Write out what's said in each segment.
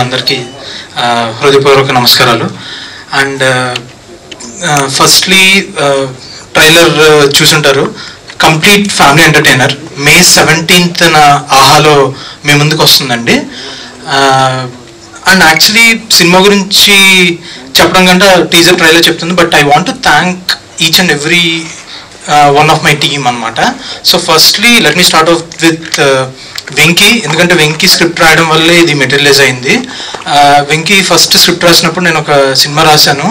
అందరికీ హృదయపూర్వక నమస్కారాలు. అండ్ ఫస్ట్లీ ట్రైలర్ చూసుంటారు. Complete family entertainer. May 17th ఆహాలో మీ ముందుకు వస్తుందండి. అండ్ యాక్చువల్లీ సినిమా గురించి చెప్పడం కంటే టీజర్ ట్రైలర్ చెప్తుంది. But I want to thank each and every one of my team అనమాట. So firstly let me start off with Venky. ఎందుకంటే వెంకీ స్క్రిప్ట్ రాయడం వల్లే ఇది మెటీరియలైజ్ అయింది. వెంకీ ఫస్ట్ స్క్రిప్ట్ రాసినప్పుడు నేను ఒక సినిమా రాశాను,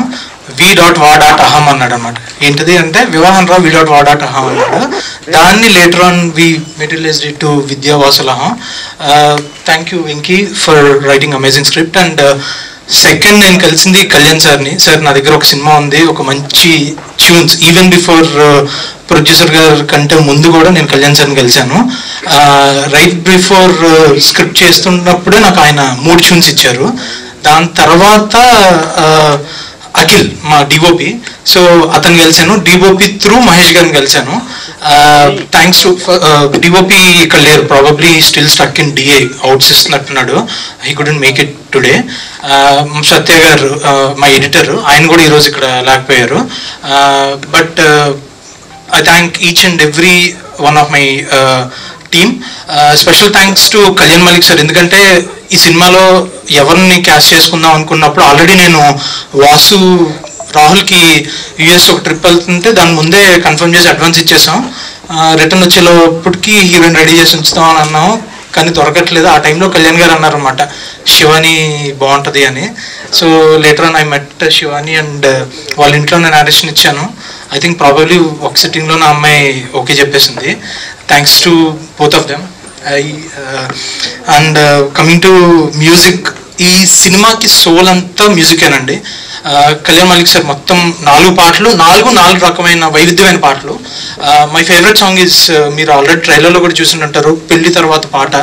v.va.aham అన్నాడు అనమాట. ఏంటిది అంటే వివాహం రా v.va.aham అన్నాడు. దాన్ని later on we materialised it to Vidyavasulaham. Thank you Venky for writing amazing script. And second నేను కలిసింది కళ్యాణ్ సార్ని. సార్ నా దగ్గర ఒక సినిమా ఉంది, ఒక మంచి ట్యూన్స్, ఈవెన్ బిఫోర్ ప్రొడ్యూసర్ గారి కంటే ముందు కూడా నేను కళ్యాణ్ సార్ని కలిశాను. రైట్ బిఫోర్ స్క్రిప్ట్ చేస్తున్నప్పుడే నాకు ఆయన 3 ట్యూన్స్ ఇచ్చారు. దాని తర్వాత అఖిల్ మా డిఓపి, సో అతను కలిశాను. డిఓపి త్రూ మహేష్ గారిని కలిశాను. థ్యాంక్స్ టు డిఓపి ఇక్కడ లేరు, probably still stuck in DA out చేస్తున్నట్టున్నాడు. He couldn't make it today. Satya గారు మా ఎడిటర్, ఆయన కూడా ఈరోజు ఇక్కడ లేకపోయారు. But I thank each and every one of my team. Special thanks to Kalyan Malik sir. ఎందుకంటే ఈ సినిమాలో ఎవరిని క్యాస్ట్ చేసుకుందాం అనుకున్నప్పుడు ఆల్రెడీ నేను వాసు రాహుల్కి యుఎస్ ఒక ట్రిప్ వెళ్తుంటే దాని ముందే కన్ఫర్మ్ చేసి అడ్వాన్స్ ఇచ్చేసాం. రిటర్న్ వచ్చేలోప్పటికి హీరోయిన్ రెడీ చేసి ఉంచుతాం అని అన్నాం, కానీ దొరకట్లేదు. ఆ టైంలో కళ్యాణ్ గారు అన్నారు అనమాట, శివాని బాగుంటుంది అని. So later on I met Shivani and వాళ్ళ ఇంట్లో నేను ఆడిషన్ ఇచ్చాను. ఐ థింక్ ప్రాబబ్లీ ఒక సిట్టింగ్లో నా అమ్మాయి ఓకే చెప్పేసింది. Thanks to both of them. And coming to music, ఈ సినిమాకి సోల్ అంతా మ్యూజికేనండి. కళ్యాణ్ మలిక్ సార్ మొత్తం 4 పాటలు, 4 రకమైన వైవిధ్యమైన పాటలు. మై ఫేవరెట్ సాంగ్ ఈజ్, మీరు ఆల్రెడీ ట్రైలర్లో కూడా చూసింటారు, పెళ్లి తర్వాత పాట.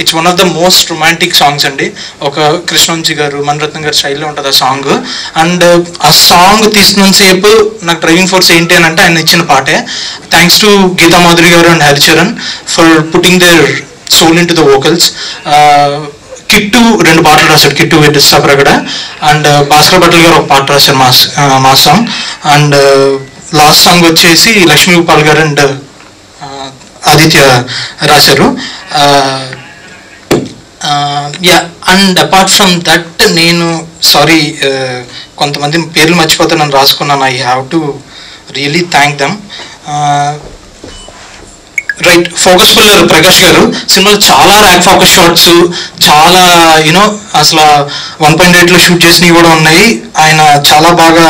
It's one of the most romantic songs అండి. ఒక కృష్ణవంశీ గారు, మణిరత్నం గారు స్టైల్లో ఉంటుంది ఆ సాంగ్. అండ్ ఆ సాంగ్ తీసినంతసేపు నాకు డ్రైవింగ్ ఫోర్స్ ఏంటి అని అంటే ఆయన ఇచ్చిన పాటే. థ్యాంక్స్ టు గీతా మాధురి గారు and Haricharan for putting their soul into the vocals. Kittu 2 పాటలు రాశాడు, కిట్టు విత్ సప్రగడ. అండ్ భాస్కర్ భట్ల గారు ఒక పాట రాశారు, మా సాంగ్. అండ్ లాస్ట్ సాంగ్ వచ్చేసి లక్ష్మీ గోపాల్ గారు అండ్ ఆదిత్య రాశారు. Yeah, and apart from that నేను సారీ కొంతమంది పేర్లు మర్చిపోతే నన్ను రాసుకున్నాను. I have to really thank them. Right, focus puller Prakash గారు. సినిమాలో చాలా ర్యాక్ ఫోకస్ షాట్స్, చాలా యూనో అసలు 1.8లో షూట్ చేసినవి కూడా ఉన్నాయి. ఆయన చాలా బాగా,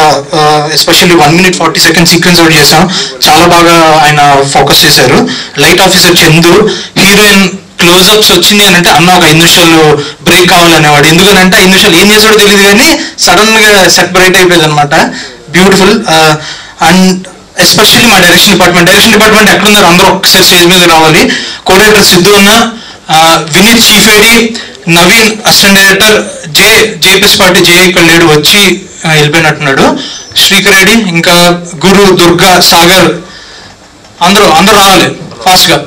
especially 1 minute 40 seconds sequence out చేశాం, చాలా బాగా ఆయన ఫోకస్ చేశారు. Light officer Chandu, heroine close-ups వచ్చింది అని అంటే అన్న ఒక 5 నిమిషాలు బ్రేక్ కావాలనేవాడు. ఎందుకనంటే 5 నిమిషాలు ఏం చేసాడో తెలియదు, కానీ సడన్గా సెట్ బ్రైట్ అయిపోయింది అనమాట. బ్యూటిఫుల్. అండ్ ఎస్పెషల్లీ మా డైరెక్షన్ డిపార్ట్మెంట్ ఎక్కడున్నారు, అందరూ ఒక్కసారి స్టేజ్ మీద రావాలి. కోడైరెక్టర్ సిద్ధు అన్న, Vineeth chief AD, Naveen assistant director, జేపిస్పాటి జే ఇక్కడ లేడు, వచ్చి వెళ్ళిపోయినట్టున్నాడు. శ్రీకర్ రెడ్డి, ఇంకా గురు, దుర్గా, సాగర్, అందరూ రావాలి ఫాస్ట్గా.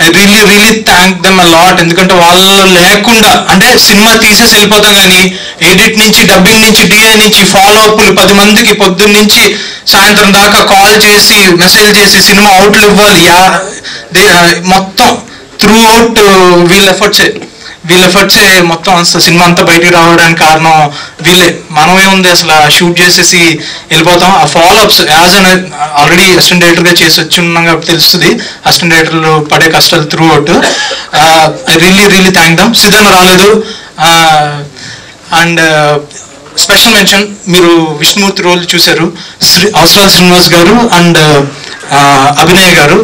I really thank them a lot. ఎందుకంటే వాళ్ళు లేకుండా, అంటే సినిమా తీసేసి వెళ్ళిపోతాం కానీ ఎడిట్ నుంచి, డబ్బింగ్ నుంచి, డిఐ నుంచి, ఫాలో అప్లు 10 మందికి పొద్దున్న నుంచి సాయంత్రం దాకా కాల్ చేసి, మెసేజ్ చేసి సినిమా అవుట్లు ఇవ్వాలి. మొత్తం త్రూ అవుట్ వీళ్ళ ఎఫర్ట్సే మొత్తం సినిమా అంతా బయటికి రావడానికి కారణం వీళ్ళే. మనమేముంది, అసలు షూట్ చేసేసి వెళ్ళిపోతాం. ఆ follow ups as an already assistant డైరెక్టర్గా చేసి వచ్చి ఉన్నాం కాబట్టి తెలుస్తుంది అసిస్టెంట్ డైరెక్టర్లు పడే కష్టాలు throughout. I really thank them. Siddhanna రాలేదు. అండ్ స్పెషల్ మెన్షన్, మీరు విష్ణుమూర్తి రోల్ చూశారు, అవసరాల శ్రీనివాస్ గారు అండ్ అభినయ్ గారు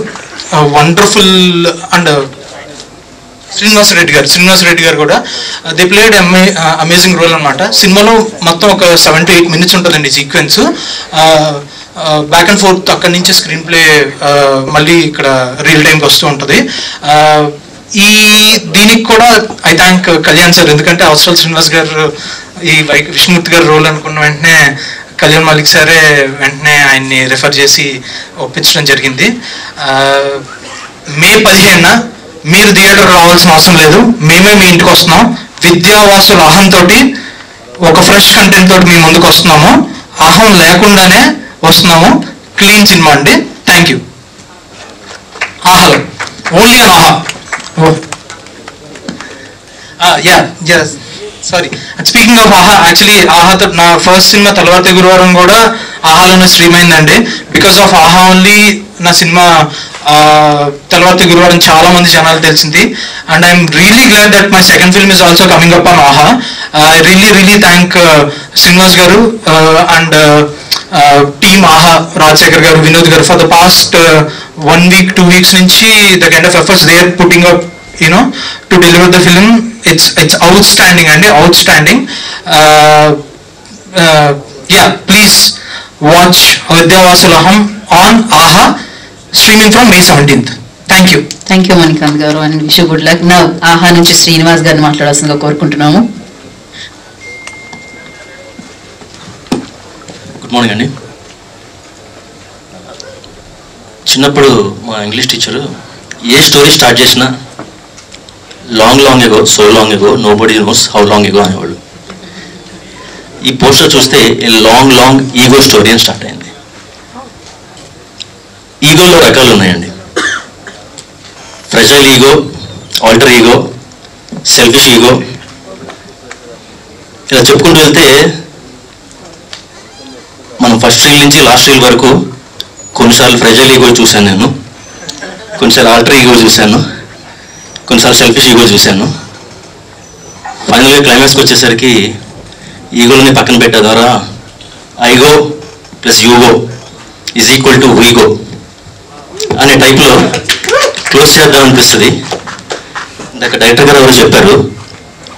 వండర్ఫుల్. అండ్ శ్రీనివాస్ రెడ్డి గారు కూడా దే ప్లేడ్ అమేజింగ్ రోల్ అనమాట. సినిమాలో మొత్తం ఒక 7 to 8 minutes ఉంటుందండి సీక్వెన్స్. బ్యాక్ అండ్ ఫోర్త్ అక్కడి నుంచి స్క్రీన్ ప్లే మళ్ళీ ఇక్కడ రియల్ టైంకి వస్తూ ఉంటుంది. దీనికి కూడా ఐ థ్యాంక్ కళ్యాణ్ సార్. ఎందుకంటే అవసరాల శ్రీనివాస్ గారు ఈ విష్ణుమూర్తి గారు రోల్ అనుకున్న వెంటనే కళ్యాణ్ మలిక్ సారే వెంటనే ఆయన్ని రెఫర్ చేసి ఒప్పించడం జరిగింది. May 15 మీరు థియేటర్ రావాల్సిన అవసరం లేదు, మేమే మీ ఇంటికి వస్తున్నాం. విద్యావాసుల అహంతో ఒక ఫ్రెష్ కంటెంట్ తోటి మీ ముందుకు వస్తున్నాము. అహం లేకుండానే వస్తున్నాము. క్లీన్ సినిమా అండి. Thank you. ఆహాలో ఓన్లీ ఆన్ ఆహా. సారీ, స్పీకింగ్ ఆఫ్ ఆహా, యాక్చువల్లీ ఆహాతో నా ఫస్ట్ సినిమా తలవాతి గురువారం కూడా ఆహాలోనే స్ట్రీమ్ అయిందండి. బికాస్ ఆఫ్ ఆహా ఓన్లీ నా సినిమా తలవాతి గురువారం చాలా మంది జనాలు తెలిసింది. And I'm really glad that my second film is also coming up on ఆహా. ఐ రియలీ థ్యాంక్ శ్రీనివాస్ గారు అండ్ టీమ్ ఆహా, రాజశేఖర్ గారు, వినోద్ గారు for the past 1 week 2 weeks నుంచి the kind of efforts they are putting up to deliver the film. It's outstanding and outstanding. Yeah, please watch Vidyavasulaham on AHA, streaming from May 17th. Thank you. Thank you Manikant garu and wish you good luck. Now AHA నుంచి శ్రీనివాస్ గారిని మాట్లాడాల్సిందిగా కోరుకుంటున్నాము. Good morning అండి. చిన్నప్పుడు మా English teacher ఏ story start చేసినా long ago, so long ago, nobody knows how long ago అనేవాళ్ళు. ఈ పోస్టర్ చూస్తే ఏ లాంగ్ ఈగో స్టోరీ అని స్టార్ట్ అయింది. ఈగోలో రకాలు ఉన్నాయండి. Fragile ego, alter ego, selfish ego, ఇలా చెప్పుకుంటూ వెళ్తే మనం ఫస్ట్ రీల్ నుంచి లాస్ట్ రీల్ వరకు కొన్నిసార్లు ఫ్రెజైల్ ఈగో చూశాను నేను, కొన్నిసార్లు ఆల్టర్ ఈగో చూశాను, కొన్నిసార్లు సెల్ఫిష్ ఈగో చూశాను. ఫైనల్గా క్లైమాక్స్కి వచ్చేసరికి ఈగోలని పక్కన పెట్టే ద్వారా I ego plus you ego is equal to we ego అనే టైప్లో క్లోజ్ చేద్దాం అనిపిస్తుంది. ఇందాక డైరెక్టర్ గారు ఎవరు చెప్పారు,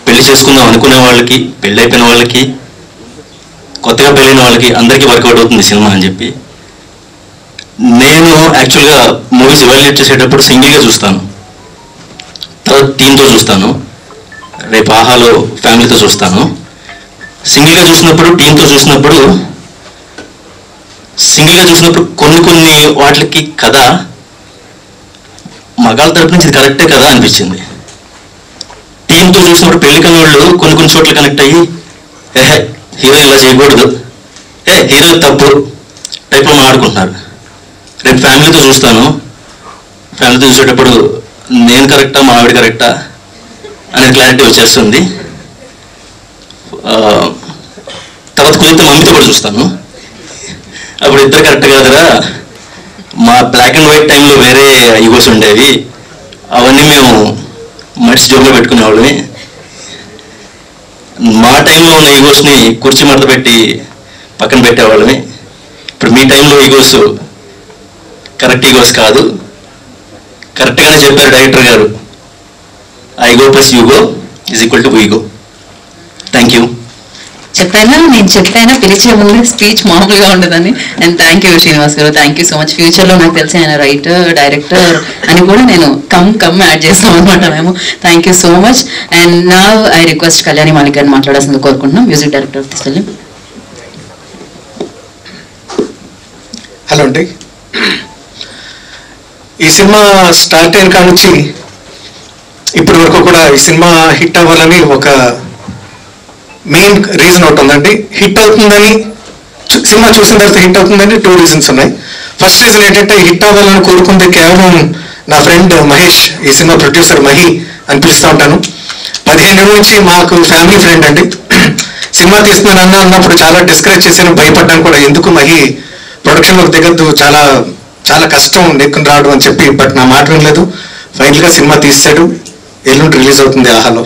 పెళ్లి చేసుకుందాం అనుకునే వాళ్ళకి, పెళ్ళి అయిపోయిన వాళ్ళకి, కొత్తగా పెళ్ళైన వాళ్ళకి అందరికీ వర్కౌట్ అవుతుంది సినిమా అని చెప్పి. నేను యాక్చువల్గా మూవీస్ ఎవాల్యుయేట్ చేసేటప్పుడు సింగిల్గా చూస్తాను, తర్వాత టీంతో చూస్తాను, రేపు ఆహాలో ఫ్యామిలీతో చూస్తాను. సింగిల్గా చూసినప్పుడు, టీంతో చూసినప్పుడు, కొన్ని వాటికి కథ మగాళ్ళ తరపు నుంచి ఇది కరెక్టే కదా అనిపించింది. టీంతో చూసినప్పుడు పెళ్లి కన్న వాళ్ళు కొన్ని చోట్ల కనెక్ట్ అయ్యి హీరో ఇలా చేయకూడదు, హీరో తప్పు టైప్లో మాట్లాడుకుంటున్నారు. రేపు ఫ్యామిలీతో చూస్తాను, ఫ్యామిలీతో చూసేటప్పుడు నేను కరెక్టా, మా ఆవిడ కరెక్టా అనే క్లారిటీ వచ్చేస్తుంది. తర్వాత కుదిరితే మమ్మీతో కూడా చూస్తాను, అప్పుడు ఇద్దరు కరెక్ట్ కాదురా, మా బ్లాక్ అండ్ వైట్ టైంలో వేరే ఈగోస్ ఉండేవి, అవన్నీ మేము మడిసి జోబులో పెట్టుకునేవాళ్ళని, మా టైంలో ఉన్న ఈగోస్ని కుర్చీ మడత పెట్టి పక్కన పెట్టేవాళ్ళని, ఇప్పుడు మీ టైంలో ఈగోస్ కరెక్ట్ ఈగోస్ కాదు, కరెక్ట్గానే చెప్పారు డైరెక్టర్ గారు, I ego plus you ego is equal to we ego. Thank you. నేను చెప్పాను పిలిచే ముందు స్పీచ్ మామూలుగా ఉండదని. అండ్ థ్యాంక్ యూ శ్రీనివాస్ గారు, థ్యాంక్ యూ సో మచ్. ఫ్యూచర్లో నాకు తెలిసి ఆయన రైటర్, డైరెక్టర్ అని కూడా నేను కమ్ యాడ్ చేస్తాం అనమాట మేము. Thank you so much. And నా ఐ రిక్వెస్ట్ కళ్యాణి మాలిక్ గారిని మాట్లాడాల్సిందిగా కోరుకుంటున్నాం, music director of this film. Hello అండి. ఈ సినిమా స్టార్ట్ అయిన కాడ నుంచి ఇప్పటి వరకు కూడా ఈ సినిమా హిట్ అవ్వాలని ఒక మెయిన్ రీజన్ ఒకటి ఉందండి. హిట్ అవుతుందని, సినిమా చూసిన తర్వాత హిట్ అవుతుందని 2 reasons ఉన్నాయి. ఫస్ట్ రీజన్ ఏంటంటే హిట్ అవ్వాలని కోరుకుంది కేవలం నా ఫ్రెండ్ మహేష్, ఈ సినిమా ప్రొడ్యూసర్ మహి అని పిలుస్తూ ఉంటాను. 15 ఏళ్ళ నుంచి మాకు ఫ్యామిలీ ఫ్రెండ్ అండి. సినిమా తీస్తున్నాను అన్నప్పుడు చాలా డిస్కరేజ్ చేశాను, భయపడ్డాను కూడా, ఎందుకు మహి ప్రొడక్షన్లోకి దిగద్దు, చాలా చాలా కష్టం నెక్కుని రావడం అని చెప్పి. బట్ నా మాట వినలేదు, ఫైనల్గా సినిమా తీసాడు, ఎల్లుండి రిలీజ్ అవుతుంది ఆహాలో.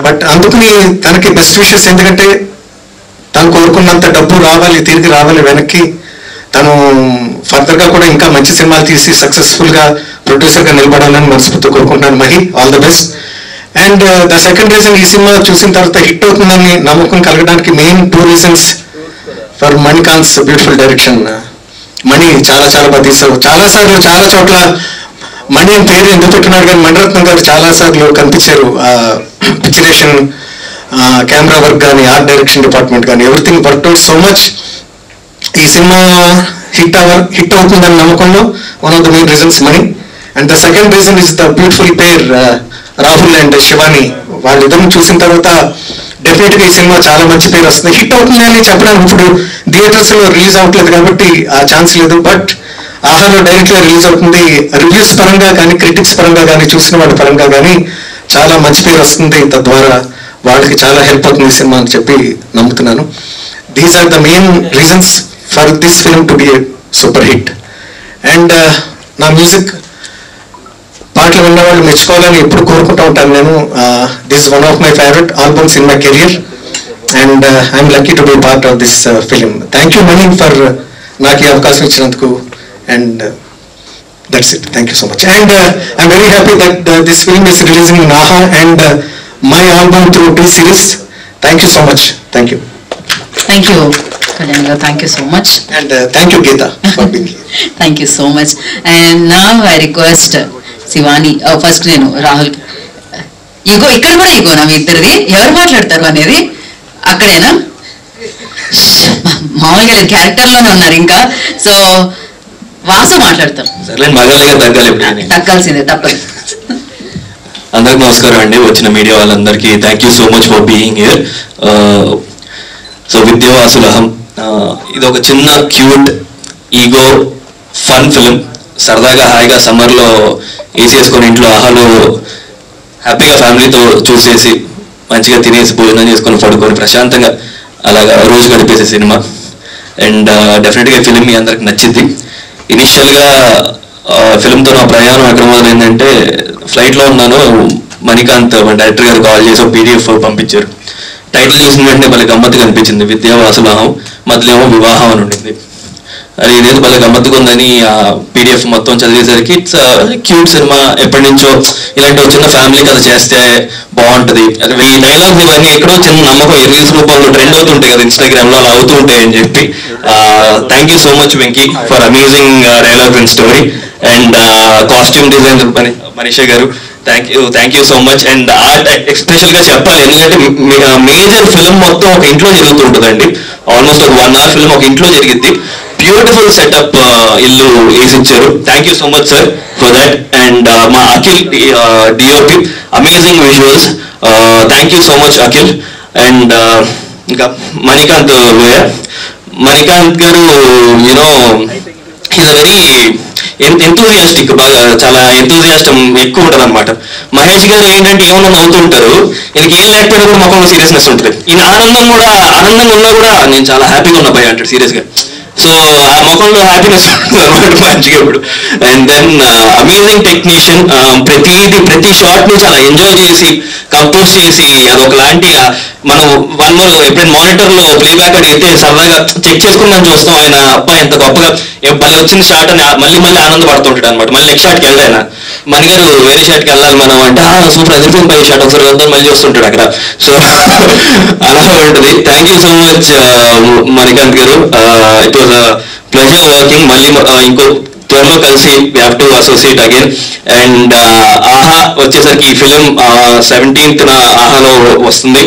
బట్ అందుకని తనకి బెస్ట్ విషెస్, ఎందుకంటే తను కోరుకున్నంత డబ్బు రావాలి, తిరిగి రావాలి వెనక్కి. తను ఫర్దర్గా కూడా ఇంకా మంచి సినిమాలు తీసి సక్సెస్ఫుల్గా ప్రొడ్యూసర్గా నిలబడాలని మనస్ఫూర్తిగా కోరుకుంటున్నాను Mahi. All the best. And the second reason, ఈ సినిమా చూసిన తర్వాత హిట్ అవుతుందని నమ్మకం కలగడానికి మెయిన్ 2 reasons ఫర్ మణికాంత్స్ బ్యూటిఫుల్ డైరెక్షన్. మణి చాలా బాగా తీసావు. చాలాసార్లు చాలా చోట్ల మణి అని పేరు ఎందుకు పెట్టినాడు, కానీ మణిరత్నం గారు చాలాసార్లు కనిపించారు. పిక్చరేషన్, కెమెరా వర్క్ కానీ, ఆర్ట్ డైరెక్షన్ డిపార్ట్మెంట్ కానీ, everything work out so much. ఈ సినిమా హిట్ అవుతుందని నమ్మకంలో one of the main reasons Mani. And the second reason is the beautiful pair Rahul and Shivani వాళ్ళిద్దరిని చూసిన తర్వాత డెఫినెట్ గా ఈ సినిమా చాలా మంచి పేరు వస్తుంది. హిట్ అవుతుంది అని చెప్పడానికి ఇప్పుడు థియేటర్స్ లో రిలీజ్ అవ్వట్లేదు కాబట్టి ఆ ఛాన్స్ లేదు. బట్ ఆహాలో డైరెక్ట్ గా రిలీజ్ అవుతుంది. రివ్యూస్ పరంగా కానీ క్రిటిక్స్ పరంగా కానీ చూసిన వాళ్ళ పరంగా కానీ చాలా మంచి పేరు వస్తుంది. తద్వారా వాళ్ళకి చాలా హెల్ప్ అవుతుంది సినిమా అని చెప్పి నమ్ముతున్నాను. These are the main reasons for this film to be a super hit. And నా మ్యూజిక్ పాటలు విన్న వాళ్ళు మెచ్చుకోవాలని ఎప్పుడు కోరుకుంటూ ఉంటాను నేను. This is one of my favourite albums in my career and I'm lucky to be part of this film. Thank you Mani for నాకు ఈ అవకాశం ఇచ్చినందుకు. And that's it. Thank you so much. And I'm very happy that this film is releasing in AHA and my album through T-Series. Thank you so much. Thank you. Thank you, Kalyan garu. Thank you so much. And thank you, Geeta, for being here. Thank you so much. And now I request Shivani. First నేను రాహుల్ ఇగో ఇక్కడ కూడా ఇగోనా మీ ఇద్దరిది ఎవరు మాట్లాడతారు అనేది అక్కడేనా మామూలుగా క్యారెక్టర్లోనే ఉన్నారు ఇంకా. సో వాసు మాట్లాడతాం. తగ్గాల్సిందే తప్పదు. అందరికి నమస్కారం అండి. వచ్చిన మీడియా వాళ్ళందరికీ thank you so much for being here. So Vidyavasulaham ఇది ఒక చిన్న క్యూట్ ఈగో ఫన్ ఫిలిం. సరదాగా హాయిగా సమ్మర్లో ఏసీ వేసుకొని ఇంట్లో ఆహాలో హ్యాపీగా ఫ్యామిలీతో చూసేసి మంచిగా తినేసి భోజనం చేసుకొని పడుకొని ప్రశాంతంగా అలాగా రోజు గడిపేసే సినిమా. అండ్ డెఫినెట్గా ఈ ఫిలిం మీ అందరికి నచ్చింది. ఇనిషియల్గా ఫిలింతో నా ప్రయాణం ఎక్కడ మొదలైందంటే ఫ్లైట్లో ఉన్నాను. మణికాంత్ మా డైరెక్టర్ గారు కాల్ చేసి PDF పంపించారు. టైటిల్ చూసిన వెంటనే భలే గమ్మత్తుగా అనిపించింది. విద్యావాసులహం మధ్యలో వివాహం అని ఉండింది. అది ఇదేదో భలే గమ్మత్తుగా ఉందని ఆ PDF మొత్తం చదివేసరికి ఇట్స్ క్యూట్ సినిమా. ఎప్పటి నుంచో ఇలాంటి చిన్న ఫ్యామిలీ కథ చేస్తే బాగుంటుంది. అది ఈ డైలాగ్స్ ఇవన్నీ ఎక్కడో చిన్న నమ్మకం రీల్స్ రూపంలో ట్రెండ్ అవుతుంటాయి కదా ఇన్స్టాగ్రామ్లో, అలా అవుతూ ఉంటాయి అని చెప్పి. Thank you so much Venky for amazing dialogue and story. And costume designer Manisha గారు thank you so much. And art ఎస్పెషల్గా చెప్పాలి, ఎందుకంటే మేజర్ ఫిల్మ్ మొత్తం ఒక ఇంట్లో జరుగుతుంటుందండి. ఆల్మోస్ట్ ఒక 1 hour ఫిల్మ్ ఒక ఇంట్లో జరిగింది. బ్యూటిఫుల్ సెటప్ ఇల్లు వేసిచ్చారు. Thank you so much sir for that. And మా Akhil DOP amazing visuals. Thank you so much Akhil. And ఇంకా Manikanth garu you know is a very enthusiastic, బాగా చాలా ఎంతూజియాస్టం ఎక్కువ ఉంటుంది అనమాట. మహేష్ గారు ఏంటంటే ఏమన్నా నవ్వుతుంటారు, ఈయనకి ఏం లేకపోయినా కూడా మొక్కలో సీరియస్నెస్ ఉంటుంది. ఈయన ఆనందంగా ఉన్నా కూడా నేను చాలా హ్యాపీగా ఉన్నా భయ అంటాడు సీరియస్గా. సో ఆ ముఖంలో హ్యాపీనెస్ ఉంటుంది అనమాట మంచిగా ఇప్పుడు. And then amazing technician. ప్రతి షాట్ ని చాలా ఎంజాయ్ చేసి కంపోజ్ చేసి అదొకలాంటి మనం ఎప్పుడైనా మానిటర్లో ప్లేబ్యాక్ అడిగితే సరదాగా చెక్ చేసుకుని మనం చూస్తాం. ఆయన అబ్బాయి ఎంత గొప్పగా మళ్ళీ వచ్చిన షాట్ అని మళ్ళీ ఆనందపడుతుంటాడు అనమాట. మళ్ళీ నెక్స్ట్ షాట్కి వెళ్తే ఆయన మణిగారు వేరే షాట్కి వెళ్ళాలి మనం అంటే సూపర్ అదిరిపోయింది పై షాట్ ఒకసారి వద్దాం మళ్ళీ వస్తుంటాడు అక్కడ. సో అలా ఉంటుంది. Thank you so much Manikanth గారు. It was pleasure working. మళ్ళీ ఇంకో త్వరలో కలిసి we have to associate again. And Aha వచ్చేసరికి ఈ ఫిలిం 17th ఆహాలో వస్తుంది.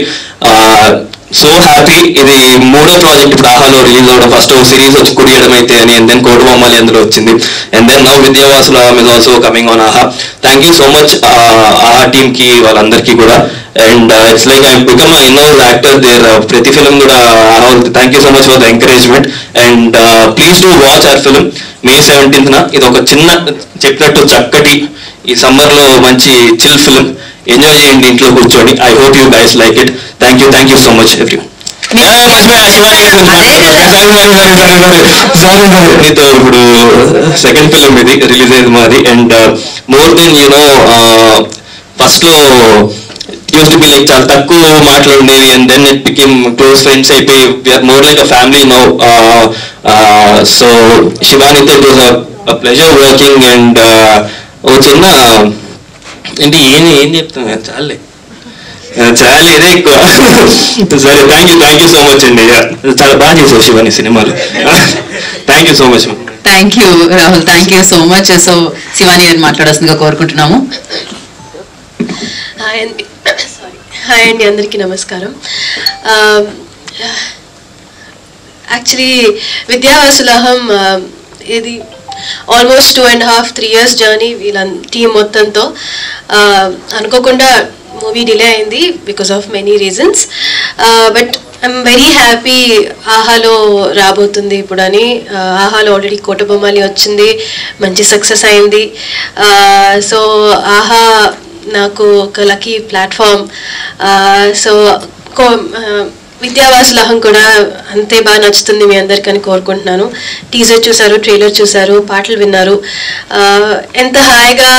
So happy. ఇది 3వ ప్రాజెక్ట్ ఇప్పుడు ఆహాలో రిలీజ్ అవ్వడం. ఫస్ట్ సిరీస్ వచ్చి కుడియడం అయితే అని, అండ్ దెన్ కోటబొమ్మాలి అందులో వచ్చింది. And then now Vidyavasulaham is also coming on Aha. Thank you so much Aha టీమ్కి వాళ్ళందరికీ కూడా. And it's like I become in house actor there. ప్రతి ఫిలిం కూడా thank you so much for the encouragement. And please do watch our film May 17th. ఇది ఒక చిన్న చెప్పినట్టు చక్కటి ఈ సమ్మర్లో మంచి చిల్ ఫిలిం. ఎంజాయ్ చేయండి ఇంట్లో కూర్చొని. I hope you guys like it. Thank you so much everyone. మీతో ఇప్పుడు సెకండ్ ఫిలిం ఇది రిలీజ్ అయ్యేది మాది. అండ్ మోర్ దెన్ ఫస్ట్లో యూస్ టు బి లైక్ చాలా తక్కువ మాట్లాడుండేది. And then it became close friends అయిపోయి we're more like a family now. So శివానితో it was a pleasure working. And ఓ చిన్న అంటే ఏం చెప్తాను చాలే ఇదే ఎక్కువ. సరే థ్యాంక్ యూ సో మచ్ అండి. చాలా బాగా చేసావు శివాని సినిమాలో. Thank you so much. Thank you Rahul. Thank you so much. So Shivani అని మాట్లాడాల్సిందిగా కోరుకుంటున్నాము. హాయ్ అండి, అందరికీ నమస్కారం. యాక్చువల్లీ విద్యావాసులహం ఇది ఆల్మోస్ట్ 2.5-3 years జర్నీ వీళ్ళ టీం మొత్తంతో. అనుకోకుండా మూవీ డిలే అయింది because of many reasons. But I'm very happy ఆహాలో రాబోతుంది ఇప్పుడు అని. ఆహాలో ఆల్రెడీ కోటబొమ్మాలి వచ్చింది, మంచి సక్సెస్ అయింది. సో ఆహా నాకు ఒక లక్కీ ప్లాట్ఫామ్. సో విద్యావాసులహం కూడా అంతే బాగా నచ్చుతుంది మీ అందరికని కోరుకుంటున్నాను. టీజర్ చూసారు, ట్రైలర్ చూసారు, పాటలు విన్నారు. ఎంత హాయిగా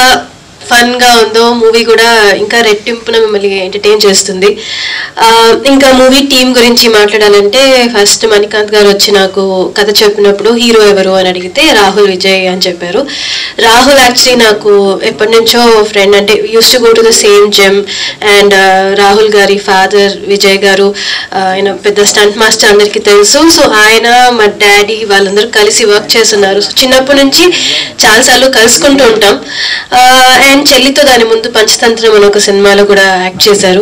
ఫన్గా ఉందో మూవీ కూడా ఇంకా రెట్టింపున మిమ్మల్ని ఎంటర్టైన్ చేస్తుంది. ఇంకా మూవీ టీం గురించి మాట్లాడాలంటే ఫస్ట్ మణికాంత్ గారు వచ్చి నాకు కథ చెప్పినప్పుడు హీరో ఎవరు అని అడిగితే రాహుల్ విజయ్ అని చెప్పారు. రాహుల్ యాక్చువల్లీ నాకు ఎప్పటి నుంచో ఫ్రెండ్, అంటే use to go to the same gym. And Rahul గారి ఫాదర్ విజయ్ గారు ఆయన పెద్ద స్టంట్ మాస్టర్ అందరికీ తెలుసు. సో ఆయన మా డాడీ వాళ్ళందరూ కలిసి వర్క్ చేస్తున్నారు. సో చిన్నప్పటి నుంచి చాలాసార్లు కలుసుకుంటూ ఉంటాం. అండ్ చెల్లితో దాని ముందు పంచతంత్రం అని ఒక సినిమాలో కూడా యాక్ట్ చేశారు.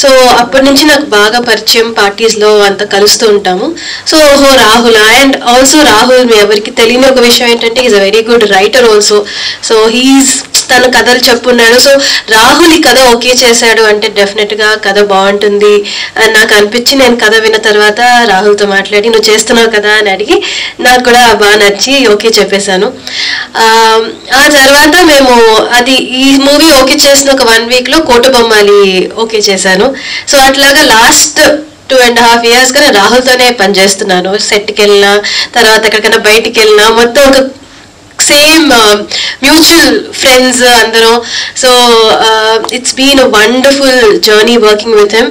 సో అప్పటి నుంచి నాకు బాగా పరిచయం, పార్టీస్లో అంతా కలుస్తూ ఉంటాము. సో ఓహో రాహుల్. అండ్ ఆల్సో రాహుల్ మీ ఎవరికి తెలియని ఒక విషయం ఏంటంటే is a very good writer also. So తన కథలు చెప్పున్నాడు. సో రాహుల్ ఈ కథ ఓకే చేశాడు అంటే డెఫినెట్గా కథ బాగుంటుంది అని నాకు అనిపించి నేను కథ విన్న తర్వాత రాహుల్తో మాట్లాడి నువ్వు చేస్తున్నావు కదా అని అడిగి నాకు కూడా బాగా నచ్చి ఓకే చెప్పేశాను. ఆ తర్వాత మేము ఈ మూవీ ఓకే చేసిన ఒక 1 వీక్లో కోటబొమ్మాలి ఓకే చేశాను. సో అట్లాగా లాస్ట్ 2.5 years గా నేను రాహుల్తోనే పనిచేస్తున్నాను. సెట్కి వెళ్ళినా, తర్వాత ఎక్కడికైనా బయటికి వెళ్ళినా మొత్తం ఒక సేమ్ మ్యూచువల్ ఫ్రెండ్స్ అందరం. So it's been a wonderful journey working with him.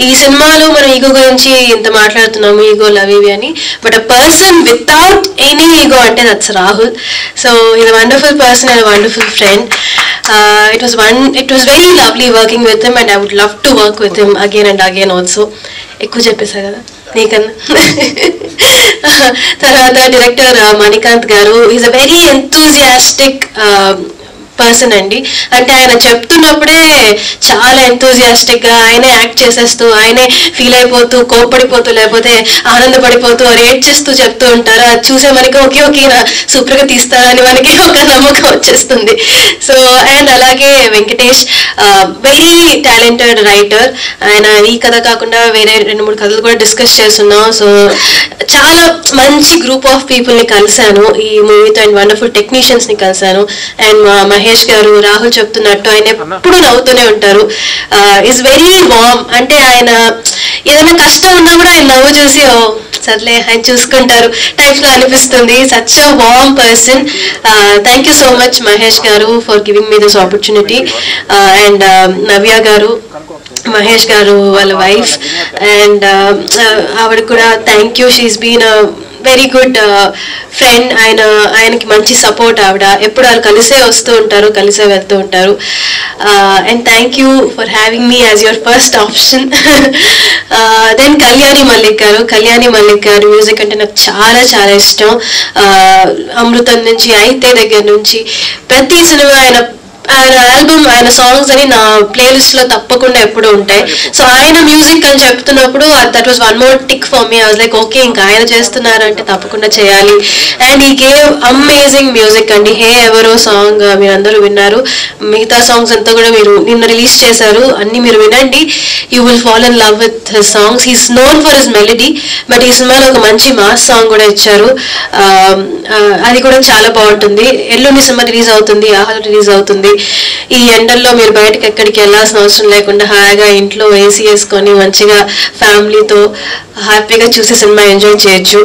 ఈ సినిమాలో మనం ఈగో గురించి ఇంత మాట్లాడుతున్నాము, ఈగోలు అవి ఇవి అని. But a person without any ego అంటే that's Rahul. So is a wonderful person and a wonderful friend. It was very lovely working with him and I would love to work with him again and again also. ఎక్కువ చెప్పేసా కదా నీకన్నా. తర్వాత director Manikanth గారు is a very enthusiastic person అండి. అంటే ఆయన చెప్తున్నప్పుడే చాలా ఎంతూజియాస్టిక్గా ఆయనే యాక్ట్ చేసేస్తూ, ఆయనే ఫీల్ అయిపోతూ, కోప్పడిపోతూ, లేకపోతే ఆనందపడిపోతూ, రేట్ చేస్తూ చెప్తూ ఉంటారు. అది చూసే మనకి ఓకే సూపర్గా తీస్తారని మనకి ఒక నమ్మకం వచ్చేస్తుంది. సో అండ్ అలాగే వెంకటేష్ వెరీ టాలెంటెడ్ రైటర్. ఆయన ఈ కథ కాకుండా వేరే 2-3 కథలు కూడా డిస్కస్ చేస్తున్నాం. సో చాలా మంచి గ్రూప్ ఆఫ్ పీపుల్ని కలిశాను ఈ మూవీతో. అండ్ వండర్ఫుల్ టెక్నీషియన్స్ని కలిశాను. అండ్ మహేష్ గారు రాహుల్ చెప్తున్నట్టు ఆయన ఎప్పుడు నవ్వుతూనే ఉంటారు. Is very warm. అంటే ఆయన ఏదైనా కష్టం ఉన్నా కూడా ఆయన నవ్వు చూసి సర్లే ఆయన చూసుకుంటారు టైప్లో అనిపిస్తుంది. Such a warm person. Thank you so much Mahesh గారు for giving me this opportunity. And Navya గారు, మహేష్ గారు వాళ్ళ వైఫ్, అండ్ ఆవిడ కూడా thank you. She's been a very good friend. ఆయనకి మంచి సపోర్ట్. ఆవిడ ఎప్పుడు వాళ్ళు కలిసే వస్తూ ఉంటారు, కలిసే వెళ్తూ ఉంటారు. And thank you for having me as your first option. Then Kalyani Mallik garu music అంటే నాకు చాలా చాలా ఇష్టం. అమృతం నుంచి, అయితే దగ్గర నుంచి ప్రతి సినిమా ఆయన ఆల్బమ్, ఆయన సాంగ్స్ అని నా ప్లేలిస్ట్లో తప్పకుండా ఎప్పుడు ఉంటాయి. సో ఆయన మ్యూజిక్ అని చెప్తున్నప్పుడు that was one more tick for me. I was like okay ఇంకా ఆయన చేస్తున్నారంటే తప్పకుండా చేయాలి. అండ్ ఈ గేవ్ అమేజింగ్ మ్యూజిక్ అండి. హే ఎవరో సాంగ్ మీరు అందరూ విన్నారు. మిగతా సాంగ్స్ అంతా కూడా మీరు నిన్న రిలీజ్ చేశారు, అన్ని మీరు వినండి. You will fall in love with his songs. He's known for his melody, but ఈ సినిమాలో ఒక మంచి మాస్ సాంగ్ కూడా ఇచ్చారు. అది కూడా చాలా బాగుంటుంది. ఎల్లుండి సినిమా రిలీజ్ అవుతుంది, ఆహాలో రిలీజ్ అవుతుంది. ఈ ఎండల్లో మీరు బయటకు ఎక్కడికి వెళ్ళాల్సిన అవసరం లేకుండా హాయిగా ఇంట్లో ఏసీ వేసుకొని మంచిగా ఫ్యామిలీతో హ్యాపీగా చూసి సినిమా ఎంజాయ్ చేయొచ్చు.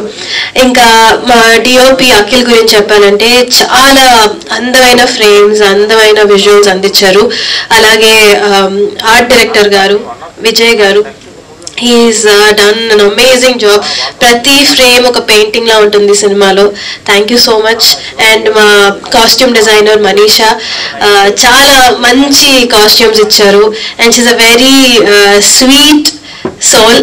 ఇంకా మా డిఓపి అఖిల్ గురించి చెప్పాలంటే చాలా అందమైన ఫ్రేమ్స్, అందమైన విజువల్స్ అందించారు. అలాగే art director garu Vijay garu, he's done an amazing job. ప్రతి ఫ్రేమ్ ఒక పెయింటింగ్ లా ఉంటుంది సినిమాలో. Thank you so much. And మా కాస్ట్యూమ్ డిజైనర్ మనీషా చాలా మంచి కాస్ట్యూమ్స్ ఇచ్చారు. And she's a very sweet soul.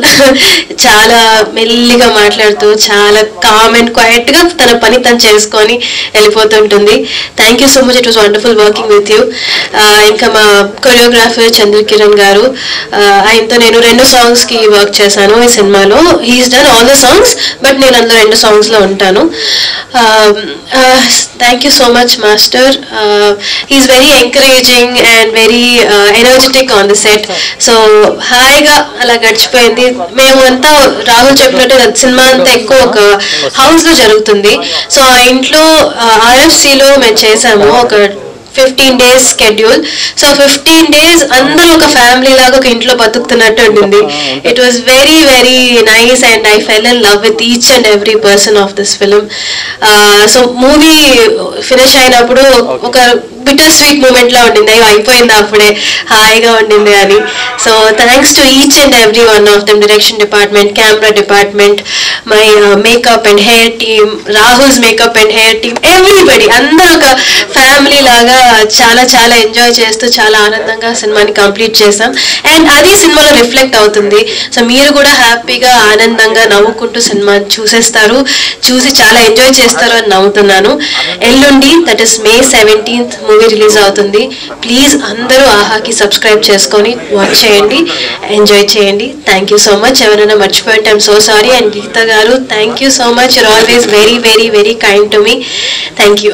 చాలా మెల్లిగా మాట్లాడుతూ చాలా కామ్ అండ్ క్వైట్గా తన పని తను చేసుకొని వెళ్ళిపోతుంటుంది. Thank you so much. It was wonderful working with you. ఇంకా మా కొరియోగ్రాఫర్ చంద్రకిరణ్ గారు. ఆయనతో నేను 2 సాంగ్స్కి వర్క్ చేశాను ఈ సినిమాలో. He's done all the songs, but నేను అందులో 2 సాంగ్స్లో ఉంటాను. Thank you so much master. He's very encouraging and very energetic on the set. So హాయిగా అలా గడిచిపోయింది. మేమంతా రాహుల్ చెప్పినట్టు సినిమా అంతా ఎక్కువ ఒక హౌస్లో జరుగుతుంది. సో ఆ ఇంట్లో RFCలో మేము చేసాము ఒక 15 days schedule. So 15 days అందరూ ఒక ఫ్యామిలీ లాగా ఒక ఇంట్లో బతుకుతున్నట్టు ఉండింది. It was very very nice and I fell in love with each and every person of this film. So movie finish అయినప్పుడు ఒక బిటర్ స్వీట్ మూమెంట్ లా ఉండింది. అయ్యో అయిపోయింది అప్పుడే, హాయిగా ఉండింది అని. So thanks to each and every one of them, direction department, camera department, my makeup and hair team, Rahul's makeup and hair team, everybody. అందరూ ఒక ఫ్యామిలీ లాగా చాలా చాలా ఎంజాయ్ చేస్తూ చాలా ఆనందంగా సినిమాని కంప్లీట్ చేసాం. అండ్ అది సినిమాలో రిఫ్లెక్ట్ అవుతుంది. సో మీరు కూడా హ్యాపీగా ఆనందంగా నవ్వుకుంటూ సినిమాని చూసేస్తారు, చూసి చాలా ఎంజాయ్ చేస్తారు అని నమ్ముతున్నాను. ఎల్లుండి that is May 17th movie release అవుతుంది. ప్లీజ్ అందరూ ఆహాకి సబ్స్క్రైబ్ చేసుకొని వాచ్ చేయండి, ఎంజాయ్ చేయండి. Thank you so much. ఎవరైనా మర్చిపోయింటే I'm so sorry. And Geetha garu, thank you so much. You're always very very very kind to me. Thank you.